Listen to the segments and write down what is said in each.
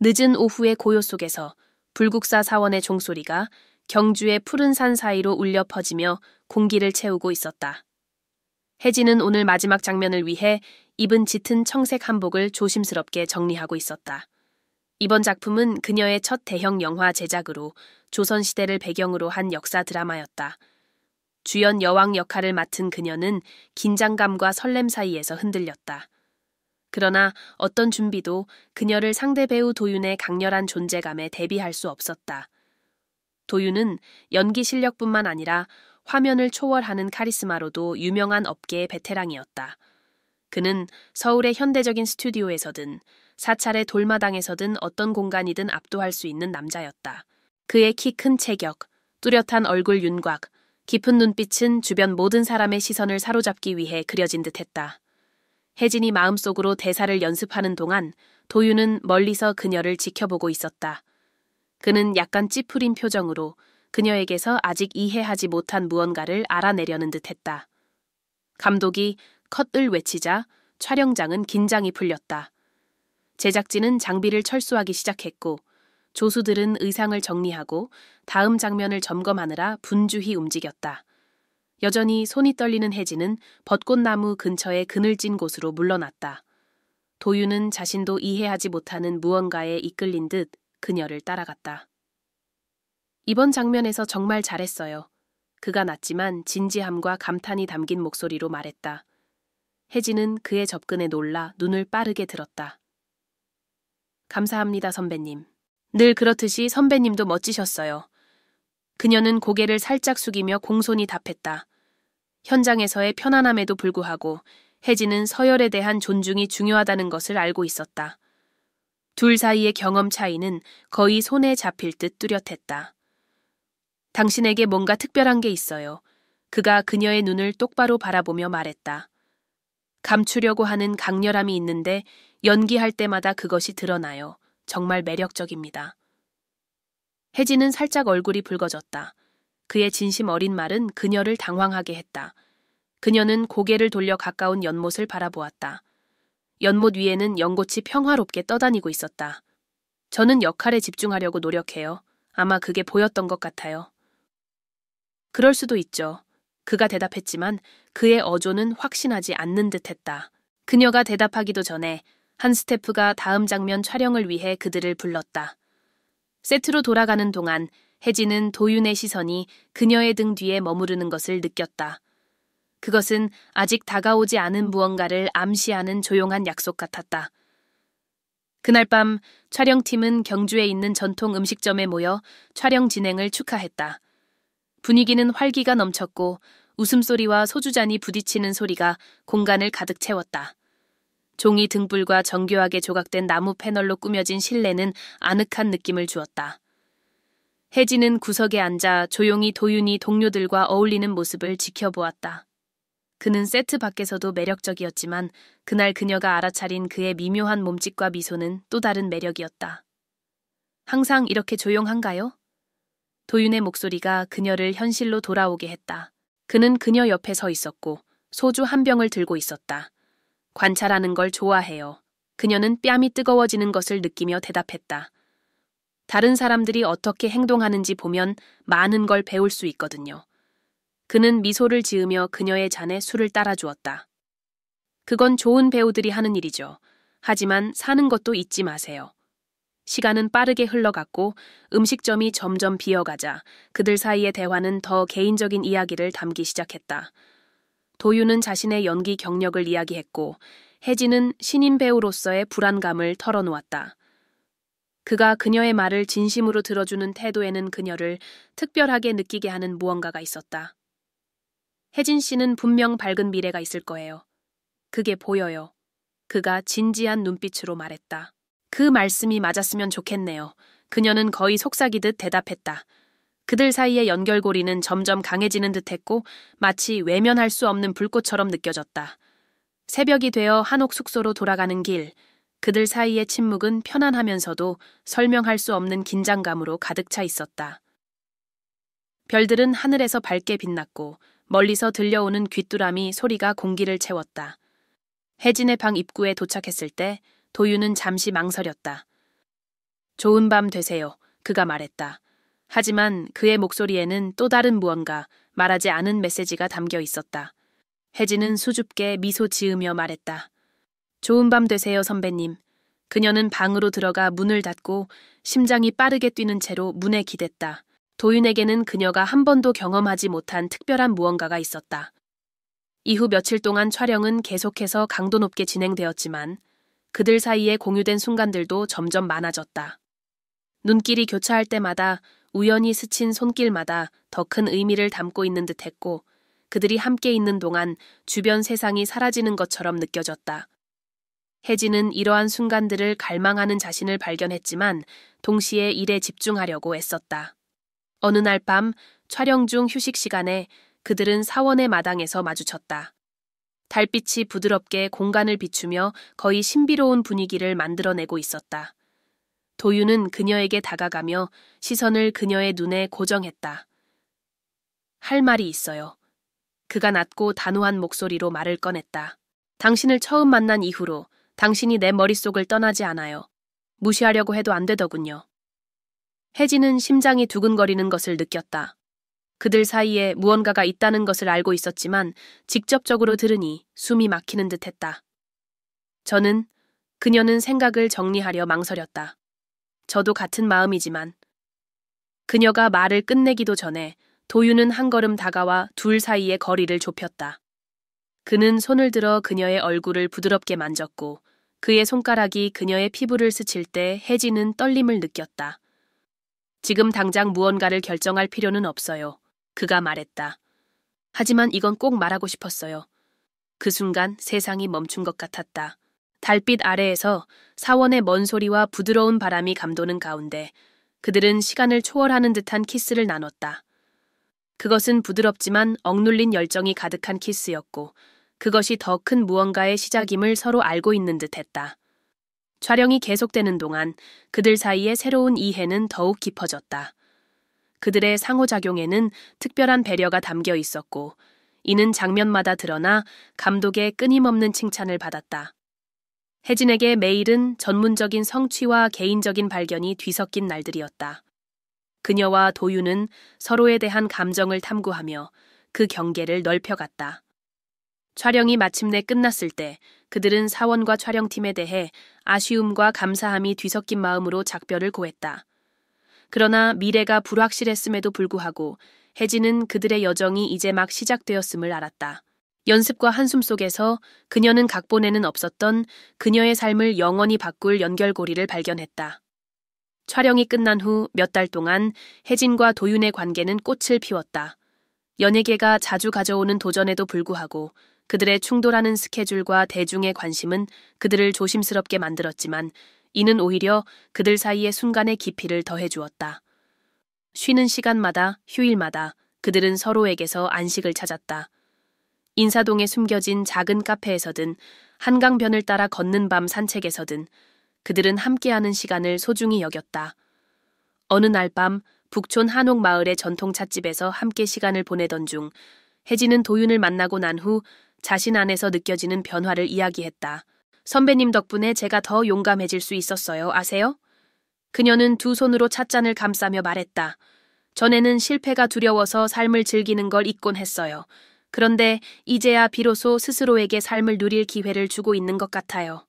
늦은 오후의 고요 속에서 불국사 사원의 종소리가 경주의 푸른 산 사이로 울려 퍼지며 공기를 채우고 있었다. 혜진은 오늘 마지막 장면을 위해 입은 짙은 청색 한복을 조심스럽게 정리하고 있었다. 이번 작품은 그녀의 첫 대형 영화 제작으로 조선시대를 배경으로 한 역사 드라마였다. 주연 여왕 역할을 맡은 그녀는 긴장감과 설렘 사이에서 흔들렸다. 그러나 어떤 준비도 그녀를 상대 배우 도윤의 강렬한 존재감에 대비할 수 없었다. 도윤은 연기 실력뿐만 아니라 화면을 초월하는 카리스마로도 유명한 업계의 베테랑이었다. 그는 서울의 현대적인 스튜디오에서든 사찰의 돌마당에서든 어떤 공간이든 압도할 수 있는 남자였다. 그의 키 큰 체격, 뚜렷한 얼굴 윤곽, 깊은 눈빛은 주변 모든 사람의 시선을 사로잡기 위해 그려진 듯했다. 혜진이 마음속으로 대사를 연습하는 동안 도윤은 멀리서 그녀를 지켜보고 있었다. 그는 약간 찌푸린 표정으로 그녀에게서 아직 이해하지 못한 무언가를 알아내려는 듯했다. 감독이 컷을 외치자 촬영장은 긴장이 풀렸다. 제작진은 장비를 철수하기 시작했고 조수들은 의상을 정리하고 다음 장면을 점검하느라 분주히 움직였다. 여전히 손이 떨리는 혜진은 벚꽃나무 근처의 그늘진 곳으로 물러났다. 도윤은 자신도 이해하지 못하는 무언가에 이끌린 듯 그녀를 따라갔다. 이번 장면에서 정말 잘했어요. 그가 낮지만 진지함과 감탄이 담긴 목소리로 말했다. 혜진은 그의 접근에 놀라 눈을 빠르게 들었다. 감사합니다, 선배님. 늘 그렇듯이 선배님도 멋지셨어요. 그녀는 고개를 살짝 숙이며 공손히 답했다. 현장에서의 편안함에도 불구하고 혜진은 서열에 대한 존중이 중요하다는 것을 알고 있었다. 둘 사이의 경험 차이는 거의 손에 잡힐 듯 뚜렷했다. 당신에게 뭔가 특별한 게 있어요. 그가 그녀의 눈을 똑바로 바라보며 말했다. 감추려고 하는 강렬함이 있는데 연기할 때마다 그것이 드러나요. 정말 매력적입니다. 혜진은 살짝 얼굴이 붉어졌다. 그의 진심 어린 말은 그녀를 당황하게 했다. 그녀는 고개를 돌려 가까운 연못을 바라보았다. 연못 위에는 연꽃이 평화롭게 떠다니고 있었다. 저는 역할에 집중하려고 노력해요. 아마 그게 보였던 것 같아요. 그럴 수도 있죠. 그가 대답했지만 그의 어조는 확신하지 않는 듯했다. 그녀가 대답하기도 전에 한 스태프가 다음 장면 촬영을 위해 그들을 불렀다. 세트로 돌아가는 동안 혜진은 도윤의 시선이 그녀의 등 뒤에 머무르는 것을 느꼈다. 그것은 아직 다가오지 않은 무언가를 암시하는 조용한 약속 같았다. 그날 밤 촬영팀은 경주에 있는 전통 음식점에 모여 촬영 진행을 축하했다. 분위기는 활기가 넘쳤고 웃음소리와 소주잔이 부딪히는 소리가 공간을 가득 채웠다. 종이 등불과 정교하게 조각된 나무 패널로 꾸며진 실내는 아늑한 느낌을 주었다. 혜진은 구석에 앉아 조용히 도윤이 동료들과 어울리는 모습을 지켜보았다. 그는 세트 밖에서도 매력적이었지만 그날 그녀가 알아차린 그의 미묘한 몸짓과 미소는 또 다른 매력이었다. 항상 이렇게 조용한가요? 도윤의 목소리가 그녀를 현실로 돌아오게 했다. 그는 그녀 옆에 서 있었고 소주 한 병을 들고 있었다. 관찰하는 걸 좋아해요. 그녀는 뺨이 뜨거워지는 것을 느끼며 대답했다. 다른 사람들이 어떻게 행동하는지 보면 많은 걸 배울 수 있거든요. 그는 미소를 지으며 그녀의 잔에 술을 따라주었다. 그건 좋은 배우들이 하는 일이죠. 하지만 사는 것도 잊지 마세요. 시간은 빠르게 흘러갔고 음식점이 점점 비어가자 그들 사이의 대화는 더 개인적인 이야기를 담기 시작했다. 도윤은 자신의 연기 경력을 이야기했고 혜진은 신인 배우로서의 불안감을 털어놓았다. 그가 그녀의 말을 진심으로 들어주는 태도에는 그녀를 특별하게 느끼게 하는 무언가가 있었다. 혜진 씨는 분명 밝은 미래가 있을 거예요. 그게 보여요. 그가 진지한 눈빛으로 말했다. 그 말씀이 맞았으면 좋겠네요. 그녀는 거의 속삭이듯 대답했다. 그들 사이의 연결고리는 점점 강해지는 듯했고 마치 외면할 수 없는 불꽃처럼 느껴졌다. 새벽이 되어 한옥 숙소로 돌아가는 길, 그들 사이의 침묵은 편안하면서도 설명할 수 없는 긴장감으로 가득 차 있었다. 별들은 하늘에서 밝게 빛났고 멀리서 들려오는 귀뚜라미 소리가 공기를 채웠다. 혜진의 방 입구에 도착했을 때 도윤은 잠시 망설였다. 좋은 밤 되세요. 그가 말했다. 하지만 그의 목소리에는 또 다른 무언가, 말하지 않은 메시지가 담겨 있었다. 혜진은 수줍게 미소 지으며 말했다. 좋은 밤 되세요, 선배님. 그녀는 방으로 들어가 문을 닫고 심장이 빠르게 뛰는 채로 문에 기댔다. 도윤에게는 그녀가 한 번도 경험하지 못한 특별한 무언가가 있었다. 이후 며칠 동안 촬영은 계속해서 강도 높게 진행되었지만 그들 사이에 공유된 순간들도 점점 많아졌다. 눈길이 교차할 때마다 우연히 스친 손길마다 더 큰 의미를 담고 있는 듯했고 그들이 함께 있는 동안 주변 세상이 사라지는 것처럼 느껴졌다. 혜진은 이러한 순간들을 갈망하는 자신을 발견했지만 동시에 일에 집중하려고 애썼다. 어느 날 밤 촬영 중 휴식 시간에 그들은 사원의 마당에서 마주쳤다. 달빛이 부드럽게 공간을 비추며 거의 신비로운 분위기를 만들어내고 있었다. 도윤은 그녀에게 다가가며 시선을 그녀의 눈에 고정했다. 할 말이 있어요. 그가 낮고 단호한 목소리로 말을 꺼냈다. 당신을 처음 만난 이후로 당신이 내 머릿속을 떠나지 않아요. 무시하려고 해도 안 되더군요. 혜진은 심장이 두근거리는 것을 느꼈다. 그들 사이에 무언가가 있다는 것을 알고 있었지만 직접적으로 들으니 숨이 막히는 듯했다. 그녀는 생각을 정리하려 망설였다. 저도 같은 마음이지만 그녀가 말을 끝내기도 전에 도윤은 한 걸음 다가와 둘 사이의 거리를 좁혔다. 그는 손을 들어 그녀의 얼굴을 부드럽게 만졌고 그의 손가락이 그녀의 피부를 스칠 때 혜진은 떨림을 느꼈다. 지금 당장 무언가를 결정할 필요는 없어요. 그가 말했다. 하지만 이건 꼭 말하고 싶었어요. 그 순간 세상이 멈춘 것 같았다. 달빛 아래에서 사원의 먼 소리와 부드러운 바람이 감도는 가운데 그들은 시간을 초월하는 듯한 키스를 나눴다. 그것은 부드럽지만 억눌린 열정이 가득한 키스였고 그것이 더 큰 무언가의 시작임을 서로 알고 있는 듯했다. 촬영이 계속되는 동안 그들 사이의 새로운 이해는 더욱 깊어졌다. 그들의 상호작용에는 특별한 배려가 담겨 있었고 이는 장면마다 드러나 감독의 끊임없는 칭찬을 받았다. 혜진에게 매일은 전문적인 성취와 개인적인 발견이 뒤섞인 날들이었다. 그녀와 도윤은 서로에 대한 감정을 탐구하며 그 경계를 넓혀갔다. 촬영이 마침내 끝났을 때 그들은 사원과 촬영팀에 대해 아쉬움과 감사함이 뒤섞인 마음으로 작별을 고했다. 그러나 미래가 불확실했음에도 불구하고 혜진은 그들의 여정이 이제 막 시작되었음을 알았다. 연습과 한숨 속에서 그녀는 각본에는 없었던 그녀의 삶을 영원히 바꿀 연결고리를 발견했다. 촬영이 끝난 후 몇 달 동안 혜진과 도윤의 관계는 꽃을 피웠다. 연예계가 자주 가져오는 도전에도 불구하고 그들의 충돌하는 스케줄과 대중의 관심은 그들을 조심스럽게 만들었지만 이는 오히려 그들 사이의 순간의 깊이를 더해주었다. 쉬는 시간마다, 휴일마다 그들은 서로에게서 안식을 찾았다. 인사동에 숨겨진 작은 카페에서든 한강변을 따라 걷는 밤 산책에서든 그들은 함께하는 시간을 소중히 여겼다. 어느 날 밤 북촌 한옥 마을의 전통 찻집에서 함께 시간을 보내던 중 혜진은 도윤을 만나고 난 후 자신 안에서 느껴지는 변화를 이야기했다. 선배님 덕분에 제가 더 용감해질 수 있었어요. 아세요? 그녀는 두 손으로 찻잔을 감싸며 말했다. 전에는 실패가 두려워서 삶을 즐기는 걸 잊곤 했어요. 그런데 이제야 비로소 스스로에게 삶을 누릴 기회를 주고 있는 것 같아요.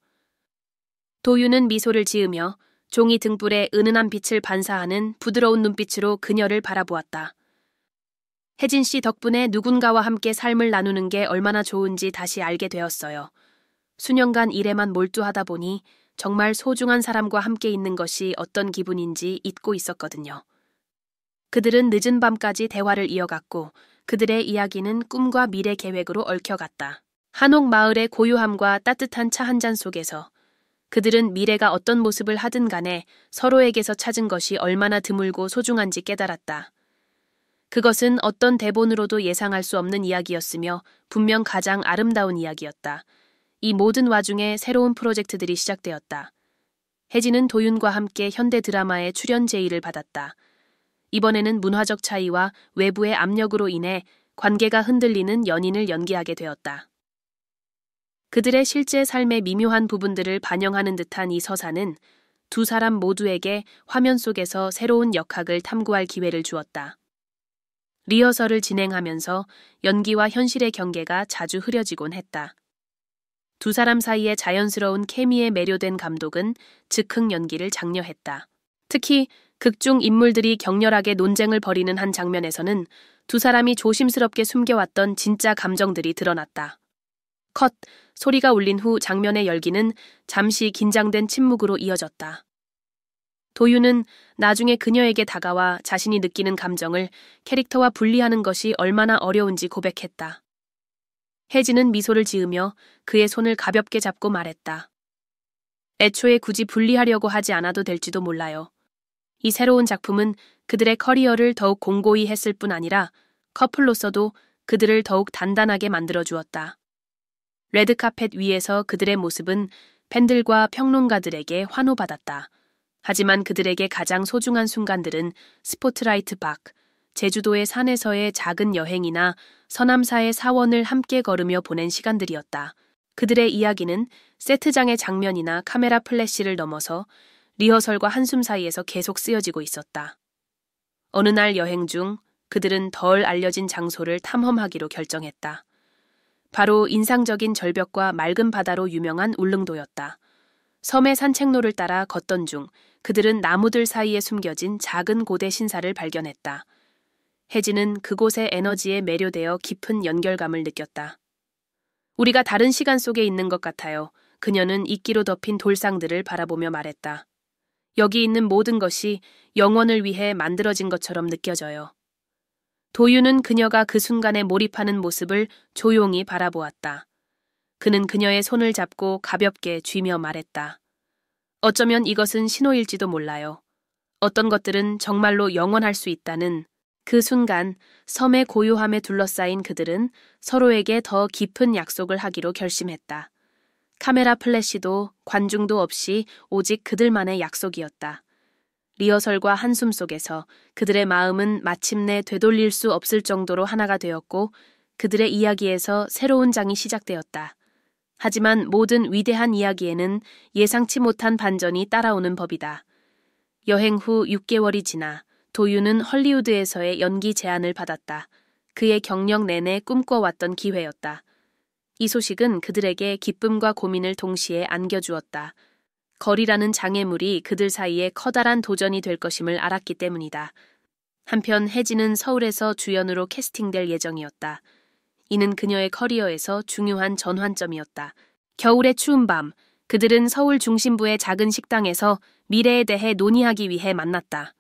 도윤은 미소를 지으며 종이 등불에 은은한 빛을 반사하는 부드러운 눈빛으로 그녀를 바라보았다. 혜진 씨 덕분에 누군가와 함께 삶을 나누는 게 얼마나 좋은지 다시 알게 되었어요. 수년간 일에만 몰두하다 보니 정말 소중한 사람과 함께 있는 것이 어떤 기분인지 잊고 있었거든요. 그들은 늦은 밤까지 대화를 이어갔고 그들의 이야기는 꿈과 미래 계획으로 얽혀갔다. 한옥 마을의 고요함과 따뜻한 차 한 잔 속에서 그들은 미래가 어떤 모습을 하든 간에 서로에게서 찾은 것이 얼마나 드물고 소중한지 깨달았다. 그것은 어떤 대본으로도 예상할 수 없는 이야기였으며 분명 가장 아름다운 이야기였다. 이 모든 와중에 새로운 프로젝트들이 시작되었다. 혜진은 도윤과 함께 현대 드라마에 출연 제의를 받았다. 이번에는 문화적 차이와 외부의 압력으로 인해 관계가 흔들리는 연인을 연기하게 되었다. 그들의 실제 삶의 미묘한 부분들을 반영하는 듯한 이 서사는 두 사람 모두에게 화면 속에서 새로운 역학을 탐구할 기회를 주었다. 리허설을 진행하면서 연기와 현실의 경계가 자주 흐려지곤 했다. 두 사람 사이의 자연스러운 케미에 매료된 감독은 즉흥 연기를 장려했다. 특히 극중 인물들이 격렬하게 논쟁을 벌이는 한 장면에서는 두 사람이 조심스럽게 숨겨왔던 진짜 감정들이 드러났다. 컷! 소리가 울린 후 장면의 열기는 잠시 긴장된 침묵으로 이어졌다. 도유는 나중에 그녀에게 다가와 자신이 느끼는 감정을 캐릭터와 분리하는 것이 얼마나 어려운지 고백했다. 혜진은 미소를 지으며 그의 손을 가볍게 잡고 말했다. 애초에 굳이 분리하려고 하지 않아도 될지도 몰라요. 이 새로운 작품은 그들의 커리어를 더욱 공고히 했을 뿐 아니라 커플로서도 그들을 더욱 단단하게 만들어 주었다. 레드카펫 위에서 그들의 모습은 팬들과 평론가들에게 환호받았다. 하지만 그들에게 가장 소중한 순간들은 스포트라이트 밖, 제주도의 산에서의 작은 여행이나 서남사의 사원을 함께 걸으며 보낸 시간들이었다. 그들의 이야기는 세트장의 장면이나 카메라 플래시를 넘어서 리허설과 한숨 사이에서 계속 쓰여지고 있었다. 어느 날 여행 중 그들은 덜 알려진 장소를 탐험하기로 결정했다. 바로 인상적인 절벽과 맑은 바다로 유명한 울릉도였다. 섬의 산책로를 따라 걷던 중 그들은 나무들 사이에 숨겨진 작은 고대 신사를 발견했다. 혜진은 그곳의 에너지에 매료되어 깊은 연결감을 느꼈다. 우리가 다른 시간 속에 있는 것 같아요. 그녀는 이끼로 덮인 돌상들을 바라보며 말했다. 여기 있는 모든 것이 영원을 위해 만들어진 것처럼 느껴져요. 도유는 그녀가 그 순간에 몰입하는 모습을 조용히 바라보았다. 그는 그녀의 손을 잡고 가볍게 쥐며 말했다. 어쩌면 이것은 신호일지도 몰라요. 어떤 것들은 정말로 영원할 수 있다는. 그 순간 섬의 고요함에 둘러싸인 그들은 서로에게 더 깊은 약속을 하기로 결심했다. 카메라 플래시도 관중도 없이 오직 그들만의 약속이었다. 리허설과 한숨 속에서 그들의 마음은 마침내 되돌릴 수 없을 정도로 하나가 되었고 그들의 이야기에서 새로운 장이 시작되었다. 하지만 모든 위대한 이야기에는 예상치 못한 반전이 따라오는 법이다. 여행 후 6개월이 지나 도유는 헐리우드에서의 연기 제안을 받았다. 그의 경력 내내 꿈꿔왔던 기회였다. 이 소식은 그들에게 기쁨과 고민을 동시에 안겨주었다. 거리라는 장애물이 그들 사이에 커다란 도전이 될 것임을 알았기 때문이다. 한편 혜진은 서울에서 주연으로 캐스팅될 예정이었다. 이는 그녀의 커리어에서 중요한 전환점이었다. 겨울의 추운 밤, 그들은 서울 중심부의 작은 식당에서 미래에 대해 논의하기 위해 만났다.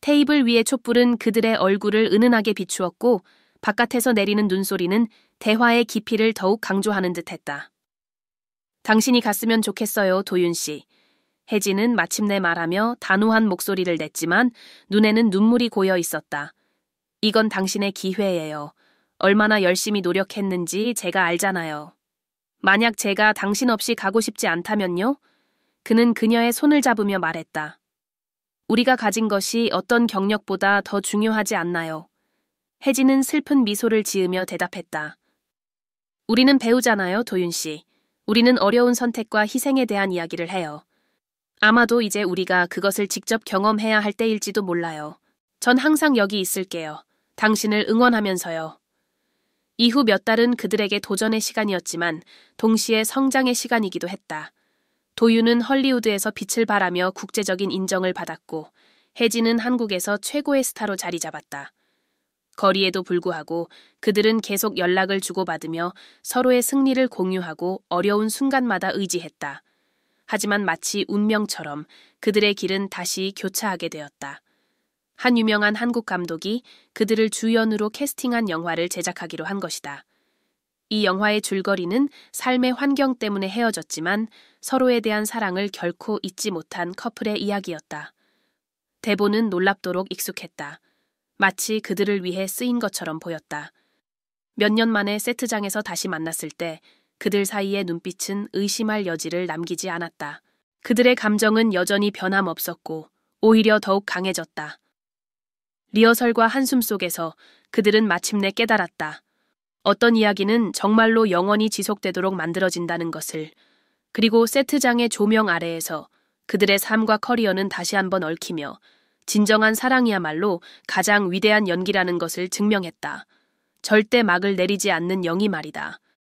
테이블 위의 촛불은 그들의 얼굴을 은은하게 비추었고 바깥에서 내리는 눈소리는 대화의 깊이를 더욱 강조하는 듯했다. 당신이 갔으면 좋겠어요, 도윤 씨. 혜진은 마침내 말하며 단호한 목소리를 냈지만 눈에는 눈물이 고여 있었다. 이건 당신의 기회예요. 얼마나 열심히 노력했는지 제가 알잖아요. 만약 제가 당신 없이 가고 싶지 않다면요? 그는 그녀의 손을 잡으며 말했다. 우리가 가진 것이 어떤 경력보다 더 중요하지 않나요? 혜진은 슬픈 미소를 지으며 대답했다. 우리는 배우잖아요, 도윤 씨. 우리는 어려운 선택과 희생에 대한 이야기를 해요. 아마도 이제 우리가 그것을 직접 경험해야 할 때일지도 몰라요. 전 항상 여기 있을게요. 당신을 응원하면서요. 이후 몇 달은 그들에게 도전의 시간이었지만 동시에 성장의 시간이기도 했다. 도유는 헐리우드에서 빛을 발하며 국제적인 인정을 받았고 혜진은 한국에서 최고의 스타로 자리 잡았다. 거리에도 불구하고 그들은 계속 연락을 주고받으며 서로의 승리를 공유하고 어려운 순간마다 의지했다. 하지만 마치 운명처럼 그들의 길은 다시 교차하게 되었다. 한 유명한 한국 감독이 그들을 주연으로 캐스팅한 영화를 제작하기로 한 것이다. 이 영화의 줄거리는 삶의 환경 때문에 헤어졌지만 서로에 대한 사랑을 결코 잊지 못한 커플의 이야기였다. 대본은 놀랍도록 익숙했다. 마치 그들을 위해 쓰인 것처럼 보였다. 몇 년 만에 세트장에서 다시 만났을 때 그들 사이의 눈빛은 의심할 여지를 남기지 않았다. 그들의 감정은 여전히 변함없었고 오히려 더욱 강해졌다. 리허설과 한숨 속에서 그들은 마침내 깨달았다. 어떤 이야기는 정말로 영원히 지속되도록 만들어진다는 것을. 그리고 세트장의 조명 아래에서 그들의 삶과 커리어는 다시 한번 얽히며 진정한 사랑이야말로 가장 위대한 연기라는 것을 증명했다. 절대 막을 내리지 않는 영이 말이다.